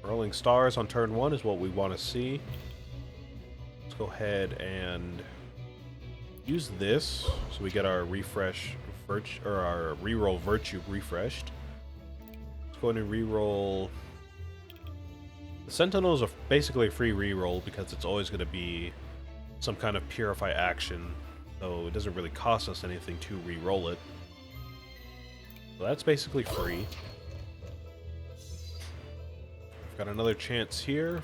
Rolling stars on turn 1 is what we want to see. Let's go ahead and use this so we get our refresh virtue, or our reroll virtue refreshed. Let's go ahead and reroll. The Sentinels are basically a free reroll because it's always going to be some kind of purify action, so it doesn't really cost us anything to reroll it. So that's basically free. I've got another chance here.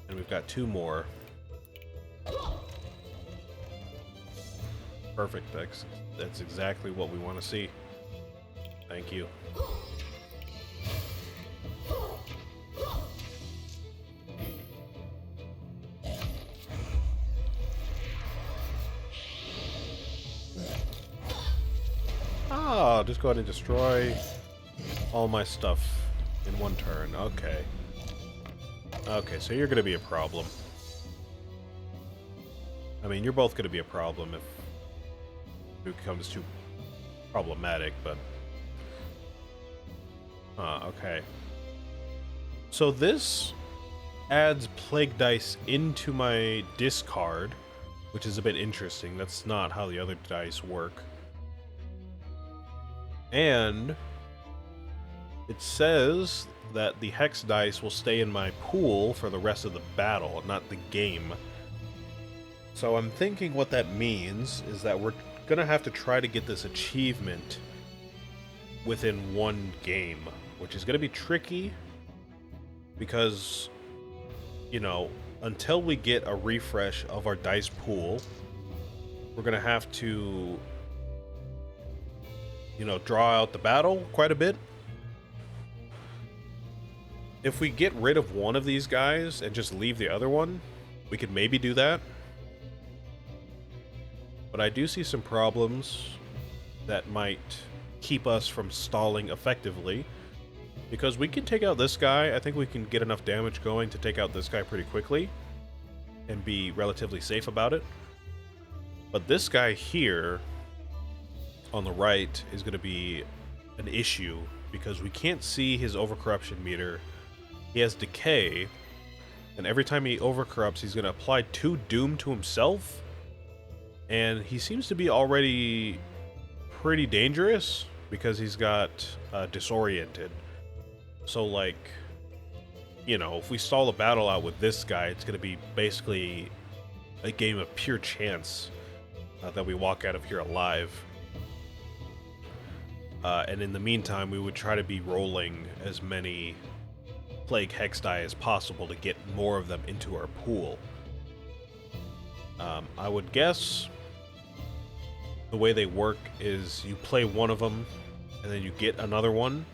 And we've got 2 more. Perfect. That's exactly what we want to see. Thank you. Ah, just go ahead and destroy all my stuff in 1 turn. Okay. Okay, so you're going to be a problem. I mean, you're both going to be a problem if it becomes too problematic, but... okay. So this adds Plague Dice into my discard, which is a bit interesting. That's not how the other dice work. And it says that the Hex Dice will stay in my pool for the rest of the battle, not the game. So I'm thinking what that means is that we're gonna have to try to get this achievement within 1 game, which is gonna be tricky because, you know, until we get a refresh of our dice pool, we're gonna have to, you know, draw out the battle quite a bit. If we get rid of one of these guys and just leave the other one, we could maybe do that. But I do see some problems that might keep us from stalling effectively. Because we can take out this guy. I think we can get enough damage going to take out this guy pretty quickly and be relatively safe about it. But this guy here on the right is going to be an issue because we can't see his overcorruption meter. He has decay, and every time he overcorrupts, he's going to apply 2 doom to himself. And he seems to be already pretty dangerous because he's got disoriented. So, like, you know, if we stall a battle out with this guy, it's going to be basically a game of pure chance that we walk out of here alive. And in the meantime, we would try to be rolling as many Plague Hex die as possible to get more of them into our pool. I would guess the way they work is you play one of them and then you get another one.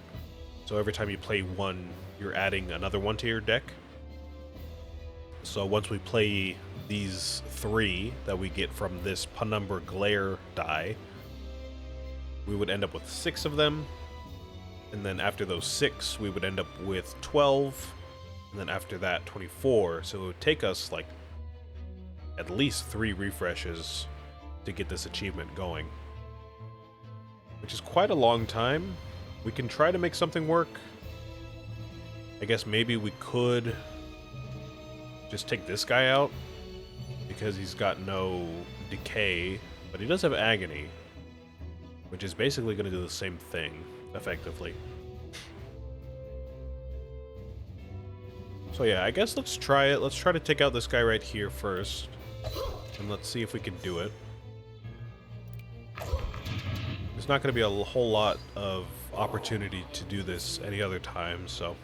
So every time you play one, you're adding another one to your deck. So once we play these 3 that we get from this Penumbra Glare die, we would end up with 6 of them. And then after those 6, we would end up with 12. And then after that, 24. So it would take us like at least 3 refreshes to get this achievement going, which is quite a long time. We can try to make something work. I guess maybe we could just take this guy out because he's got no decay, but he does have agony, which is basically going to do the same thing effectively. So yeah, I guess let's try it. Let's try to take out this guy right here first, and let's see if we can do it. There's not going to be a whole lot of opportunity to do this any other time, so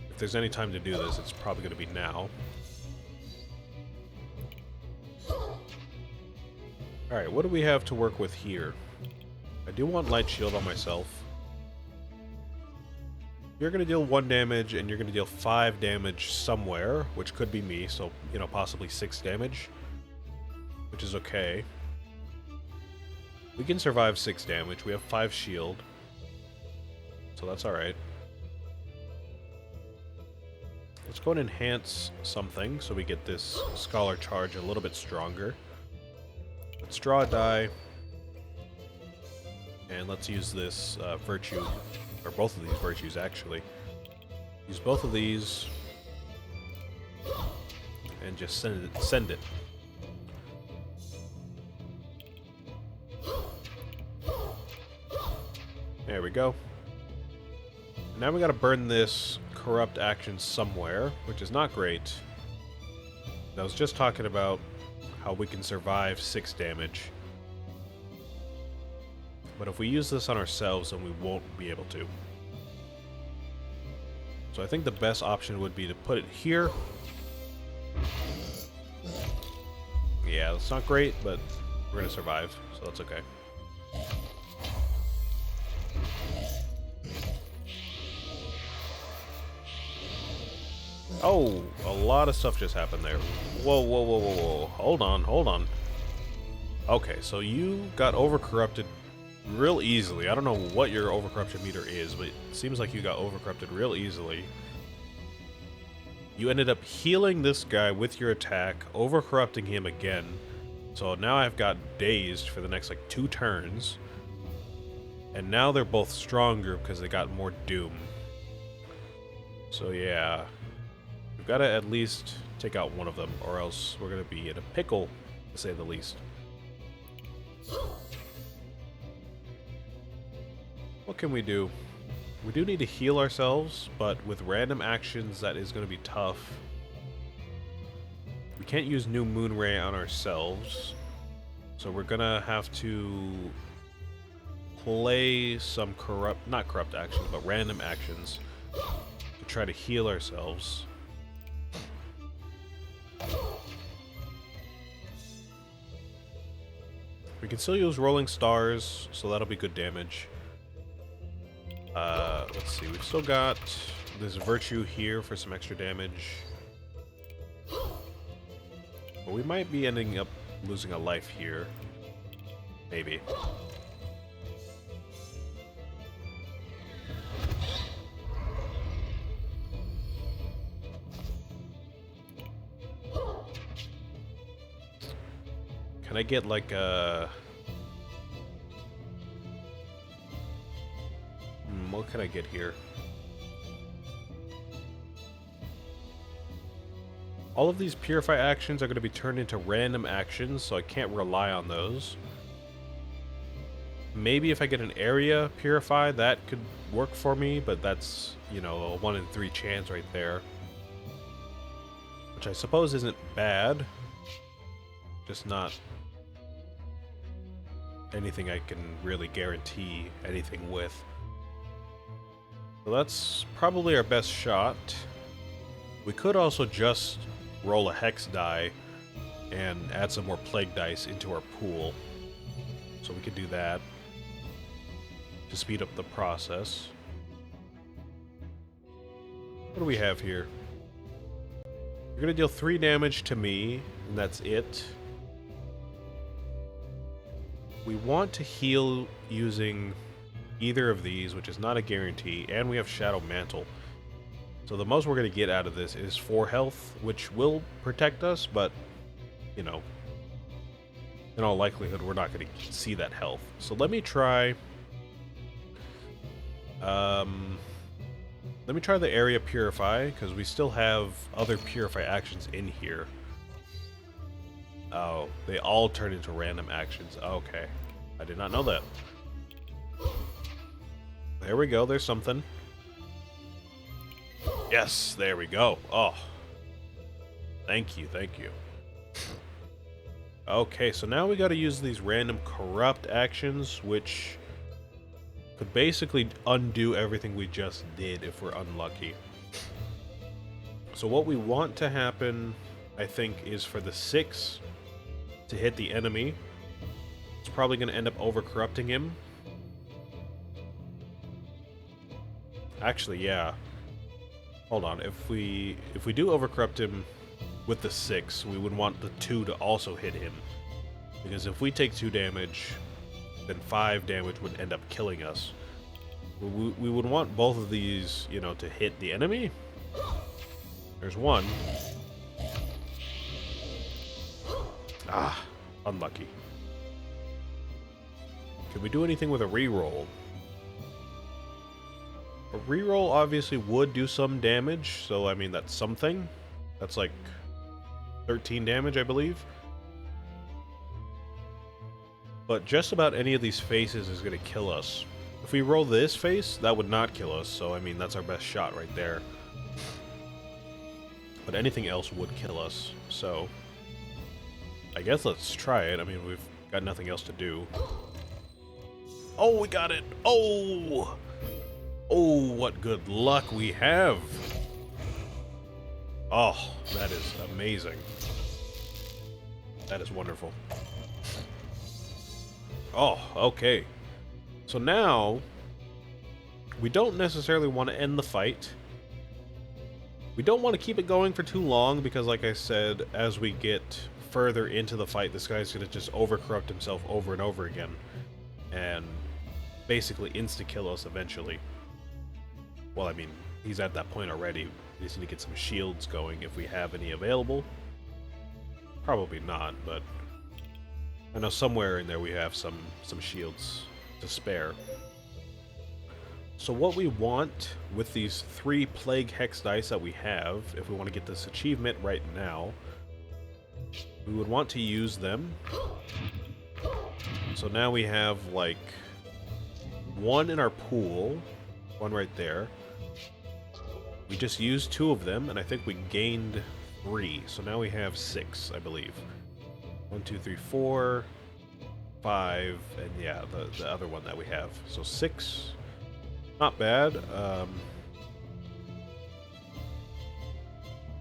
if there's any time to do this, it's probably going to be now. Alright, what do we have to work with here? I do want Light Shield on myself. You're going to deal 1 damage, and you're going to deal 5 damage somewhere, which could be me, so, you know, possibly 6 damage, which is okay. We can survive 6 damage. We have 5 shield, so that's alright. Let's go and enhance something so we get this Scholar Charge a little bit stronger. Let's draw a die. And let's use this virtue, or both of these virtues actually. Use both of these and just send it. There we go. Now we gotta burn this corrupt action somewhere, which is not great. I was just talking about how we can survive 6 damage. But if we use this on ourselves, then we won't be able to. So I think the best option would be to put it here. Yeah, that's not great, but we're gonna survive, so that's okay. Oh, a lot of stuff just happened there. Whoa, whoa, whoa, whoa, whoa. Hold on, hold on. Okay, so you got overcorrupted real easily. I don't know what your overcorruption meter is, but it seems like you got overcorrupted real easily. You ended up healing this guy with your attack, overcorrupting him again. So now I've got dazed for the next like 2 turns. And now they're both stronger because they got more doom. So yeah, we've got to at least take out one of them, or else we're going to be in a pickle, to say the least. What can we do? We do need to heal ourselves, but with random actions that is going to be tough. We can't use New Moon Ray on ourselves, so we're going to have to play some not corrupt actions, but random actions to try to heal ourselves. We can still use Rolling Stars, so that'll be good damage. Let's see, we've still got this Virtue here for some extra damage. But we might be ending up losing a life here. Maybe. Can I get like a... what can I get here? All of these Purify actions are going to be turned into random actions, so I can't rely on those. Maybe if I get an area Purify, that could work for me, but that's, you know, a 1 in 3 chance right there. Which I suppose isn't bad. Just not anything I can really guarantee anything with. So that's probably our best shot. We could also just roll a Hex die and add some more Plague dice into our pool. So we could do that to speed up the process. What do we have here? You're going to deal 3 damage to me, and that's it. We want to heal using either of these, which is not a guarantee, and we have Shadow Mantle. So the most we're going to get out of this is 4 health, which will protect us, but, you know, in all likelihood, we're not going to see that health. So let me try... let me try the Area Purify, because we still have other Purify actions in here. Oh, they all turn into random actions. Okay. I did not know that. There we go, there's something. Yes, there we go. Oh. Thank you, thank you. Okay, so now we gotta use these random corrupt actions, which could basically undo everything we just did if we're unlucky. So what we want to happen, I think, is for the 6 to hit the enemy. It's probably gonna end up over-corrupting him. Actually, yeah. Hold on. If we do overcorrupt him with the 6, we would want the 2 to also hit him. Because if we take 2 damage, then 5 damage would end up killing us. We would want both of these, you know, to hit the enemy. There's one. Ah, unlucky. Can we do anything with a reroll? A reroll obviously would do some damage, so I mean that's something. That's like 13 damage, I believe. But just about any of these faces is going to kill us. If we roll this face, that would not kill us, so I mean that's our best shot right there. But anything else would kill us, so I guess let's try it. I mean, we've got nothing else to do. Oh, we got it! Oh! Oh, what good luck we have! Oh, that is amazing. That is wonderful. Oh, okay. So now, we don't necessarily want to end the fight. We don't want to keep it going for too long because, like I said, as we get further into the fight, this guy's going to just overcorrupt himself over and over again. And basically insta-kill us eventually. Well, I mean, he's at that point already. We just need to get some shields going if we have any available. Probably not, but I know somewhere in there we have some shields to spare. So what we want with these 3 Plague Hex dice that we have, if we want to get this achievement right now, we would want to use them. So now we have like 1 in our pool, 1 right there. We just used 2 of them, and I think we gained 3. So now we have 6, I believe. 1, 2, 3, 4, 5, and yeah, the other one that we have. So 6. Not bad.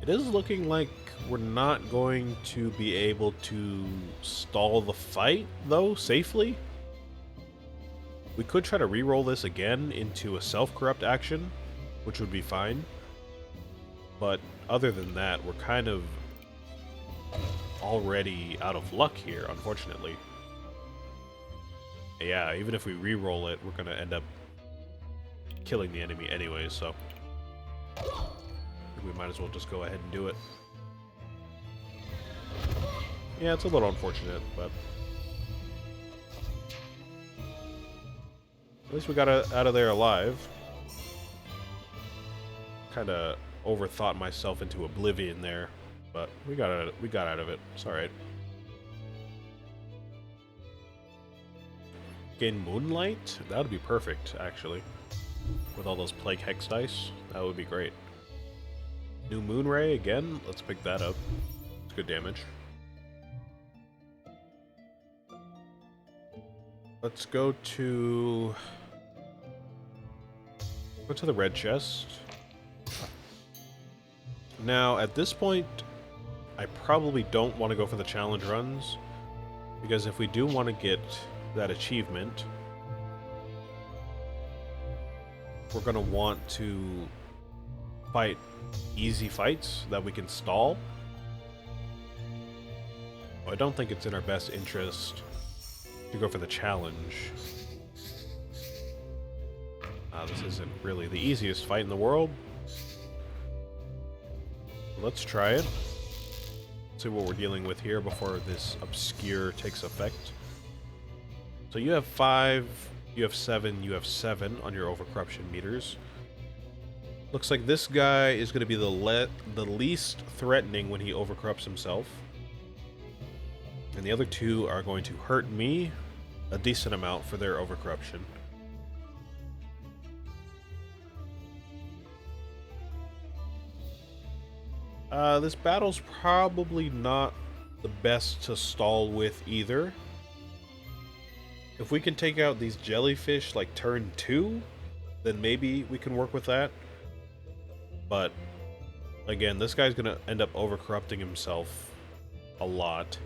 It is looking like we're not going to be able to stall the fight, though, safely. We could try to re-roll this again into a self-corrupt action, which would be fine. But other than that, we're kind of already out of luck here, unfortunately. Yeah, even if we re-roll it, we're going to end up killing the enemy anyway, so we might as well just go ahead and do it. Yeah, it's a little unfortunate, but at least we got out of there alive. Kind of overthought myself into oblivion there, but we got out of it. It's all right. Gain Moonlight? That would be perfect, actually. With all those Plague Hex dice, that would be great. New Moon Ray again. Let's pick that up. It's good damage. Let's go to the red chest. Now, at this point, I probably don't want to go for the challenge runs, because if we do want to get that achievement, we're going to want to fight easy fights that we can stall. I don't think it's in our best interest to go for the challenge. This isn't really the easiest fight in the world. Let's try it. See what we're dealing with here before this obscure takes effect. So you have 5, you have 7, you have 7 on your overcorruption meters. Looks like this guy is going to be the least threatening when he overcorrupts himself. And the other 2 are going to hurt me a decent amount for their overcorruption. This battle's probably not the best to stall with either. If we can take out these jellyfish like turn 2, then maybe we can work with that. But again, this guy's gonna end up overcorrupting himself a lot.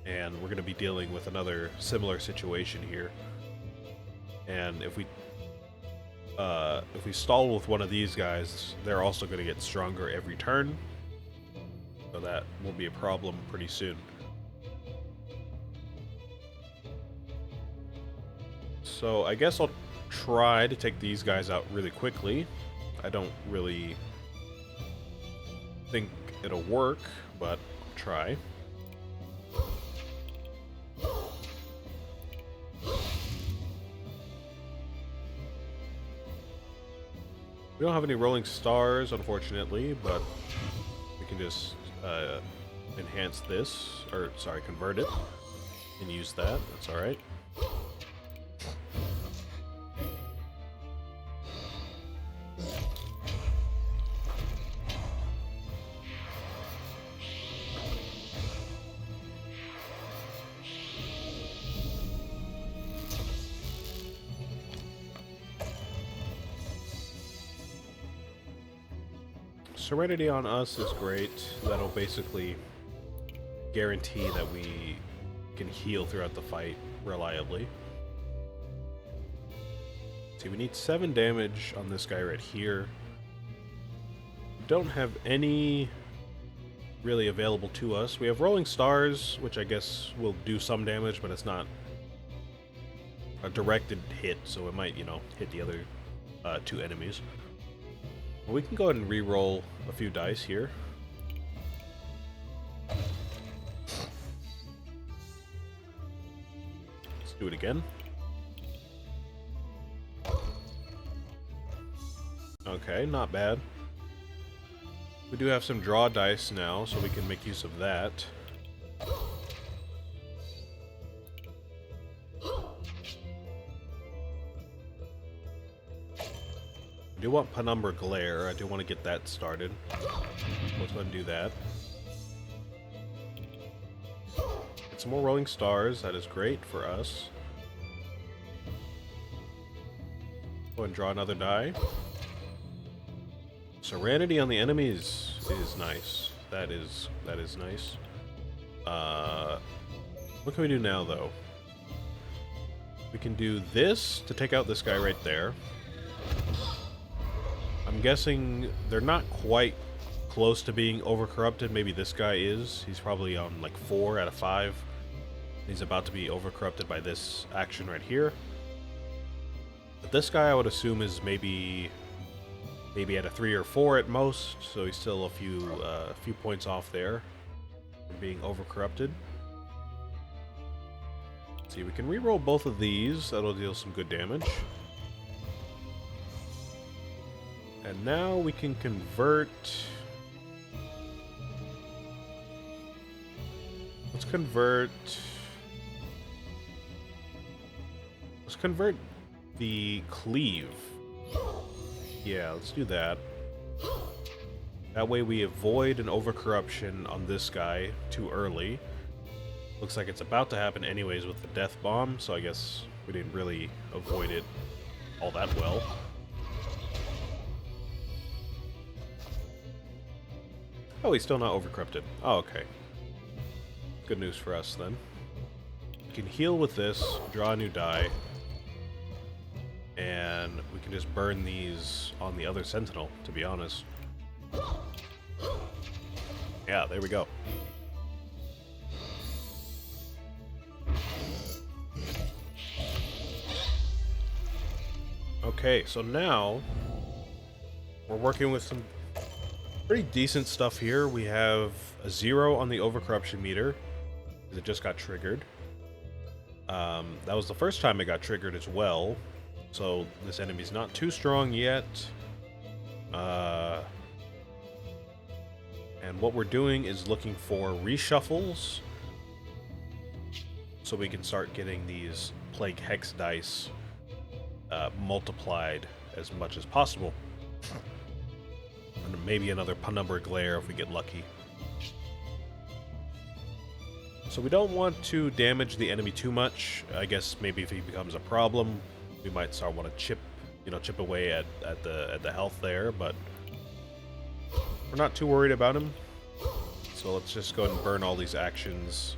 And we're gonna be dealing with another similar situation here. And if we stall with one of these guys, they're also going to get stronger every turn. So that will be a problem pretty soon. So I guess I'll try to take these guys out really quickly. I don't really think it'll work, but I'll try. We don't have any rolling stars, unfortunately, but we can just enhance this, or sorry, convert it, and use that. That's alright. Serenity on us is great. That'll basically guarantee that we can heal throughout the fight reliably. See, we need 7 damage on this guy right here. Don't have any really available to us. We have Rolling Stars, which I guess will do some damage, but it's not a directed hit, so it might, you know, hit the other 2 enemies. Well, we can go ahead and re-roll a few dice here. Let's do it again. Okay, not bad. We do have some draw dice now, so we can make use of that. I do want Penumbra Glare. I do want to get that started. Let's go ahead and do that. Get some more Rolling Stars. That is great for us. Go ahead and draw another die. Serenity on the enemies is nice. That is nice. What can we do now, though? We can do this to take out this guy right there. I'm guessing they're not quite close to being overcorrupted. Maybe this guy is. He's probably on like 4 out of 5. He's about to be overcorrupted by this action right here. But this guy I would assume is maybe at a 3 or 4 at most, so he's still a few points off there from being overcorrupted. Let's see, we can re-roll both of these. That'll deal some good damage. And now we can convert... Let's convert the cleave. Yeah, let's do that. That way we avoid an overcorruption on this guy too early. Looks like it's about to happen anyways with the death bomb, so I guess we didn't really avoid it all that well. Oh, he's still not overcorrupted. Oh, okay. Good news for us, then. We can heal with this, draw a new die, and we can just burn these on the other Sentinel, to be honest. Yeah, there we go. Okay, so now we're working with some pretty decent stuff here. We have a 0 on the overcorruption meter, because it just got triggered. That was the first time it got triggered as well, so this enemy's not too strong yet. And what we're doing is looking for reshuffles, so we can start getting these Plague Hex dice multiplied as much as possible. And maybe another Penumbra Glare if we get lucky. So we don't want to damage the enemy too much. I guess maybe if he becomes a problem, we might start want to chip away at the health there, but we're not too worried about him. So let's just go ahead and burn all these actions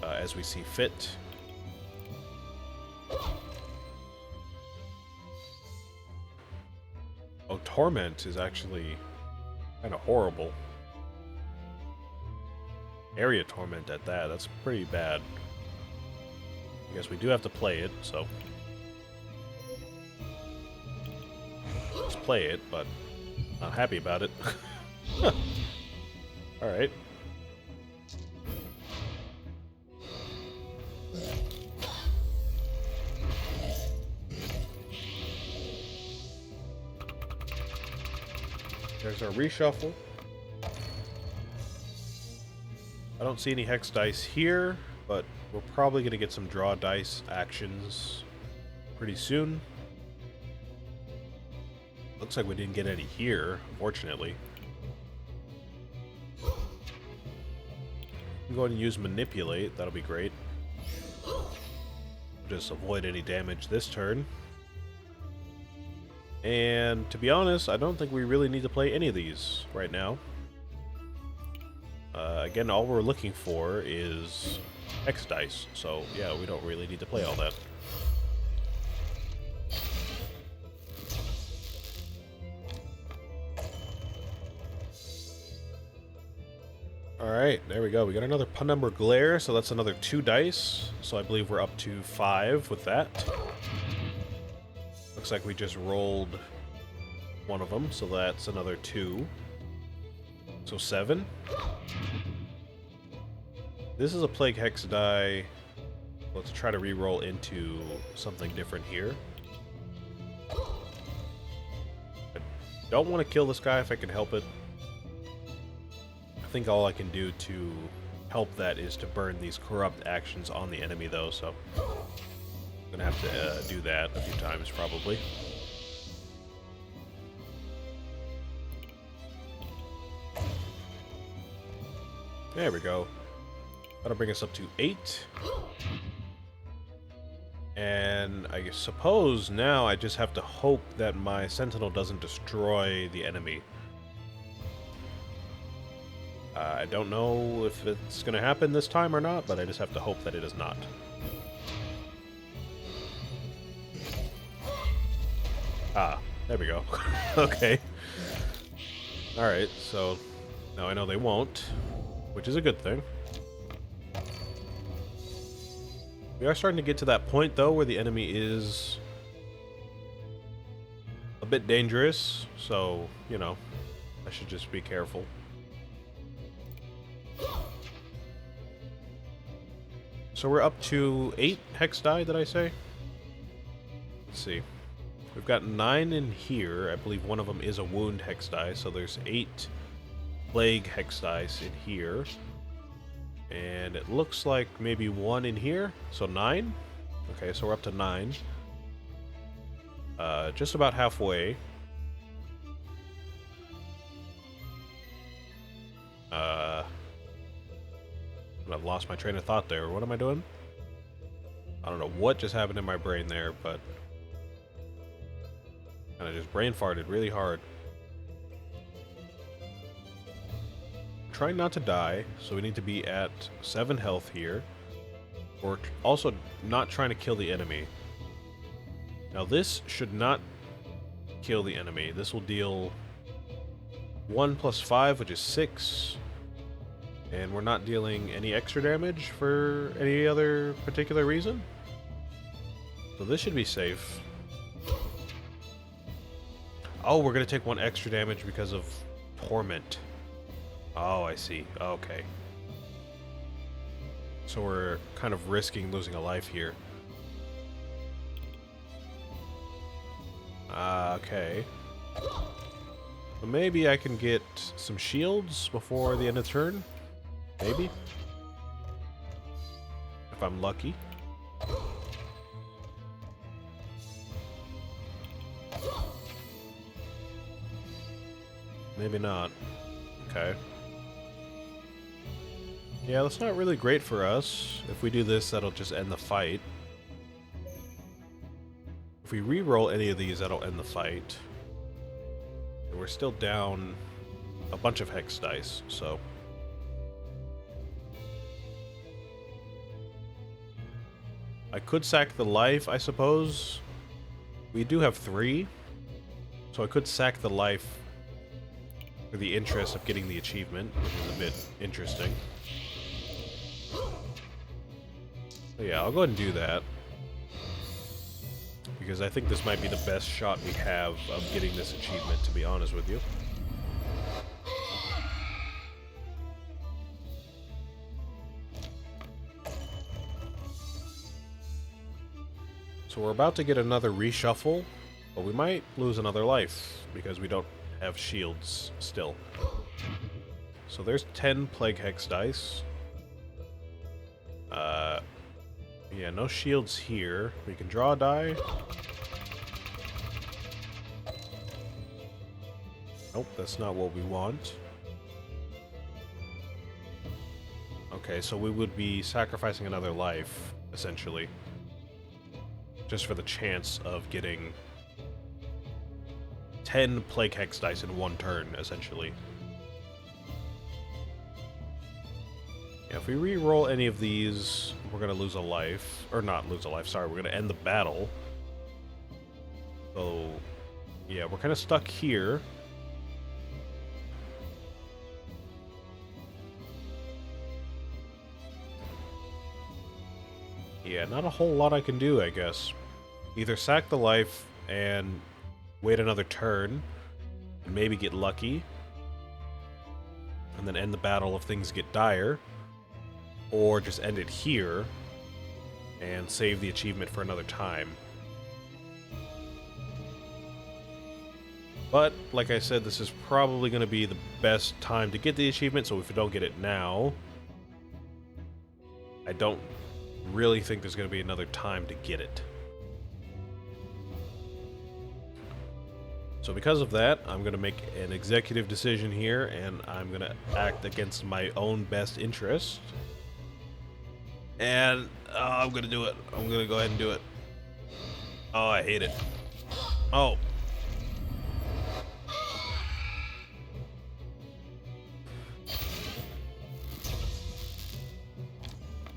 as we see fit. Oh, Torment is actually kind of horrible. Area Torment at that, that's pretty bad. I guess we do have to play it, so... let's play it, but not happy about it. Alright. There's our reshuffle. I don't see any hex dice here, but we're probably going to get some draw dice actions pretty soon. Looks like we didn't get any here, unfortunately. I'm going to use Manipulate. That'll be great. Just avoid any damage this turn. And to be honest, I don't think we really need to play any of these right now. Again, all we're looking for is X dice, so yeah, we don't really need to play all that. Alright, there we go. We got another Penumbra Glare, so that's another 2 dice. So I believe we're up to 5 with that. Looks like we just rolled one of them, so that's another 2. So 7. This is a Plague Hex die. Let's try to re-roll into something different here. I don't want to kill this guy if I can help it. I think all I can do to help that is to burn these corrupt actions on the enemy, though, so I'm gonna have to do that a few times, probably. There we go. That'll bring us up to 8. And I suppose now I just have to hope that my Sentinel doesn't destroy the enemy. I don't know if it's going to happen this time or not, but I just have to hope that it is not. Ah, there we go. Okay. Alright, so now I know they won't, which is a good thing. We are starting to get to that point, though, where the enemy is a bit dangerous, so, you know, I should just be careful. So we're up to 8 hex die, did I say? Let's see. We've got 9 in here. I believe one of them is a wound hex die, so there's 8 plague hex dice in here. And it looks like maybe 1 in here, so 9. Okay, so we're up to 9. Just about halfway. I've lost my train of thought there. What am I doing? I don't know what just happened in my brain there, but kind of just brain farted really hard. Trying not to die, so we need to be at 7 health here. We're also not trying to kill the enemy. Now this should not kill the enemy. This will deal 1 plus 5, which is 6. And we're not dealing any extra damage for any other particular reason. So this should be safe. Oh, we're going to take 1 extra damage because of Torment. Oh, I see. Okay. So we're kind of risking losing a life here. Okay. Well, maybe I can get some shields before the end of the turn. Maybe. If I'm lucky. Maybe not. Okay. Yeah, that's not really great for us. If we do this, that'll just end the fight. If we re-roll any of these, that'll end the fight. And we're still down a bunch of hex dice, so... I could sack the life, I suppose. We do have 3. So I could sack the life for the interest of getting the achievement, which is a bit interesting. So yeah, I'll go ahead and do that. Because I think this might be the best shot we have of getting this achievement, to be honest with you. So we're about to get another reshuffle, but we might lose another life because we don't have shields still. So there's 10 Plague Hex dice. Yeah, no shields here. We can draw a die. Nope, that's not what we want. Okay, so we would be sacrificing another life, essentially. Just for the chance of getting 10 Plague Hex dice in one turn, essentially. Yeah, if we re-roll any of these, we're going to lose a life. Or not lose a life, sorry, we're going to end the battle. So, yeah, we're kind of stuck here. Yeah, not a whole lot I can do, I guess. Either sack the life and wait another turn, and maybe get lucky, and then end the battle if things get dire, or just end it here and save the achievement for another time. But, like I said, this is probably going to be the best time to get the achievement, so if we don't get it now, I don't really think there's going to be another time to get it. So because of that, I'm going to make an executive decision here, and I'm going to act against my own best interest. And I'm going to do it. I'm going to go ahead and do it. Oh, I hate it. Oh.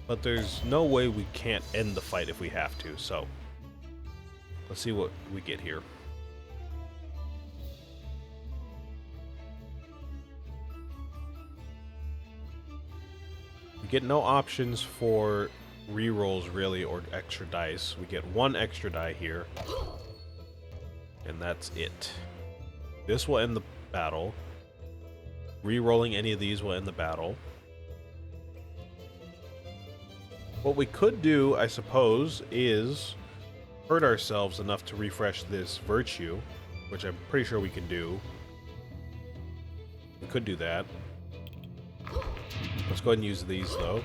But there's no way we can't end the fight if we have to, so let's see what we get here. We get no options for rerolls, really, or extra dice. We get one extra die here, and that's it. This will end the battle. Rerolling any of these will end the battle. What we could do, I suppose, is hurt ourselves enough to refresh this virtue, which I'm pretty sure we can do. We could do that. Let's go ahead and use these, though.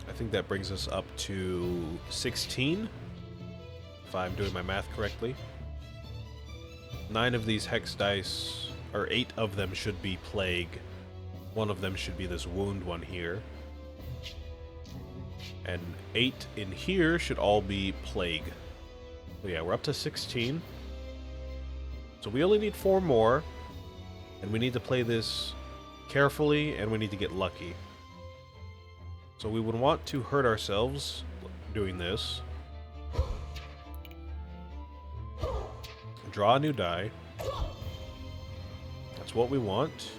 I think that brings us up to 16, if I'm doing my math correctly. 9 of these hex dice, or 8 of them should be plague. 1 of them should be this wound one here. And 8 in here should all be plague. So yeah, we're up to 16. So we only need 4 more. And we need to play this carefully, and we need to get lucky. So we would want to hurt ourselves doing this. Draw a new die. That's what we want.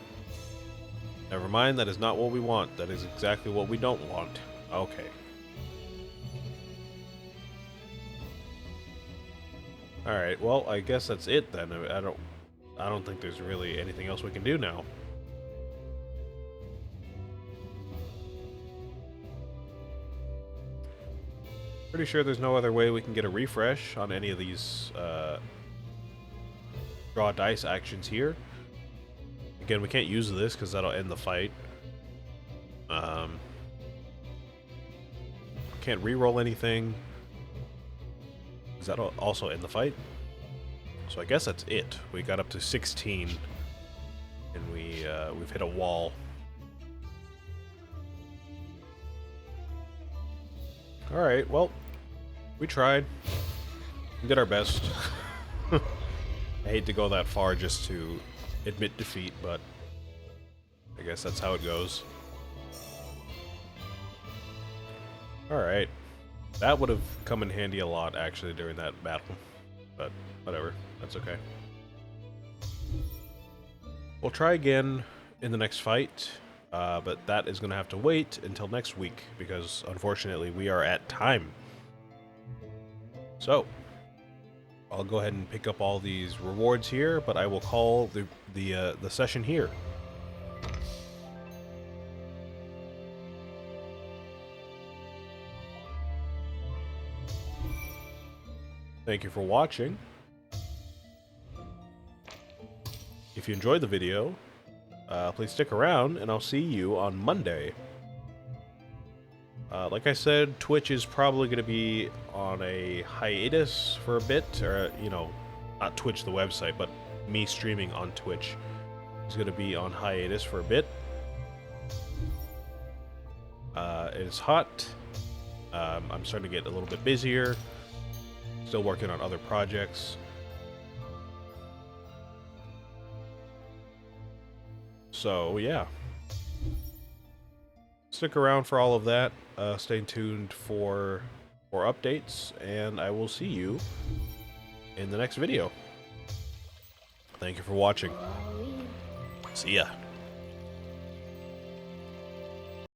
Never mind, that is not what we want. That is exactly what we don't want. Okay. Alright, well, I guess that's it then. I don't think there's really anything else we can do now. Pretty sure there's no other way we can get a refresh on any of these draw dice actions here. Again, we can't use this because that'll end the fight. Can't re-roll anything. Does that also end the fight? So I guess that's it. We got up to 16, and we've hit a wall. All right, well, we tried. We did our best. I hate to go that far just to admit defeat, but I guess that's how it goes. All right. That would have come in handy a lot, actually, during that battle. But whatever. That's okay. We'll try again in the next fight, but that is going to have to wait until next week, because, unfortunately, we are at time. So, I'll go ahead and pick up all these rewards here, but I will call the session here. Thank you for watching. If you enjoyed the video, please stick around, and I'll see you on Monday. Like I said, Twitch is probably going to be on a hiatus for a bit, or, you know, not Twitch the website, but me streaming on Twitch is going to be on hiatus for a bit. It's hot. I'm starting to get a little bit busier. Still working on other projects. So, yeah. Stick around for all of that. Stay tuned for updates, and I will see you in the next video. Thank you for watching. See ya.